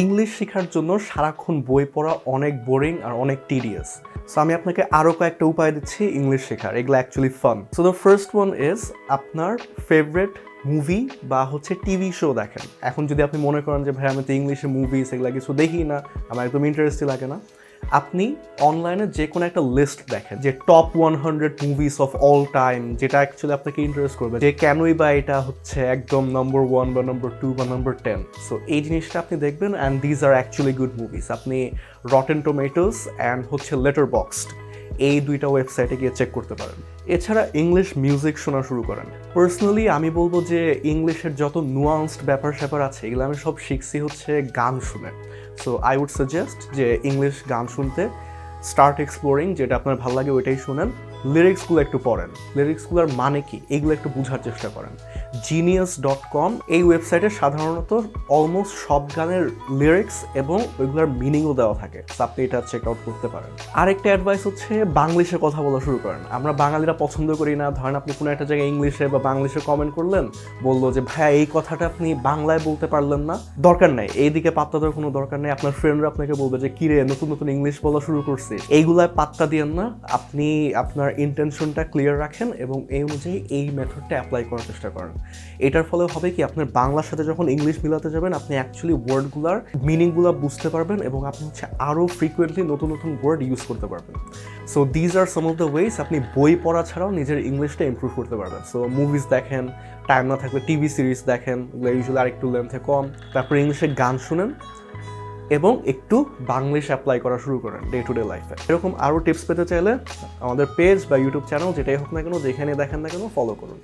English শেখার জন্য সারাক্ষণ বই পড়া অনেক বোরিং আর অনেক টিডিয়াস। সো আমি আপনাকে আরও কয়েকটা উপায় দিচ্ছি ইংলিশ শেখার, এগুলো actually fun. So the first one is আপনার ফেভারিট মুভি বা টিভি শো দেখেন। এখন যদি আপনি মনে করেন যে ভাই আমি তো ইংলিশে মুভিস এগুলো কিছু দেখি না, আমার একদম ইন্টারেস্টই লাগে না, আপনি অনলাইনে যে কোনো একটা লিস্ট দেখেন যে top 100 movies of all time, যেটা অ্যাকচুয়ালি আপনাকে ইন্টারেস্ট করবে, যে কেনই বা এটা একদম নম্বর 1 বা নম্বর 2 বা নম্বর 10। সো এই জিনিসটা আপনি দেখবেন, and these are actually good movies. আপনি রটেন টমেটোস অ্যান্ড লেটারবক্সড, এই দুইটা ওয়েবসাইটে গিয়ে চেক করতে পারেন। এছাড়া ইংলিশ মিউজিক শোনা শুরু করেন। পার্সোনালি আমি বলবো যে ইংলিশের যত নুয়ান্সড ব্যাপার স্যাপার আছে এগুলো আমি সব শিখছি গান শুনে। সো আই উড সাজেস্ট যে ইংলিশ গান শুনতে স্টার্ট এক্সপ্লোরিং, যেটা আপনার ভালো লাগে ওইটাই শুনেন। লিরিক্সগুলো একটু পড়েন, লিরিক্সগুলোর মানে কি এগুলো একটু বোঝার চেষ্টা করেন। genius.com এই ওয়েবসাইটে সাধারণত অলমোস্ট সব গানের লিরিক্স এবং ওইগুলোর মিনিংও দেওয়া থাকে, আপনি এটা চেক আউট করতে পারেন। আরেকটা অ্যাডভাইস বাংলিশে কথা বলা শুরু করেন। আমরা বাঙালিরা পছন্দ করি না, ধরেন আপনি কোনো একটা জায়গায় ইংলিশে বা বাংলিশে কমেন্ট করলেন, বললো যে ভাইয়া এই কথাটা আপনি বাংলায় বলতে পারলেন না। দরকার নেই, এইদিকে পাত্তা দেওয়ার কোনো দরকার নেই। আপনার ফ্রেন্ডরা আপনাকে বলবে যে কিরে নতুন নতুন ইংলিশ বলা শুরু করছে, এইগুলায় পাত্তা দিয়েন না। আপনি আপনার ইন্টেনশনটা ক্লিয়ার রাখেন এবং এই অনুযায়ী এই মেথডটা অ্যাপ্লাই করার চেষ্টা করেন। এটার ফলে হবে কি, আপনার বাংলার সাথে যখন ইংলিশ মিলাতে যাবেন আপনি অ্যাকচুয়ালি ওয়ার্ডগুলার মিনিংগুলো বুঝতে পারবেন এবং আপনি আরও ফ্রিকুয়েন্টলি নতুন নতুন ওয়ার্ড ইউজ করতে পারবেন। So these are some of the ways আপনি বই পড়া ছাড়াও নিজের ইংলিশটা ইমপ্রুভ করতে পারবেন। সো মুভিজ দেখেন, টাইম না থাকলে টিভি সিরিজ দেখেন, ইউজুয়ালি আরেকটু লেন্থে কম। তারপরে ইংলিশে গান শুনেন এবং একটু বাংলিশ অ্যাপ্লাই করা শুরু করেন ডে টু ডে লাইফে। এরকম আরও টিপস পেতে চাইলে আমাদের পেজ বা ইউটিউব চ্যানেল যেটাই হোক না কেন, যেখানে দেখেন না কেন, ফলো করুন।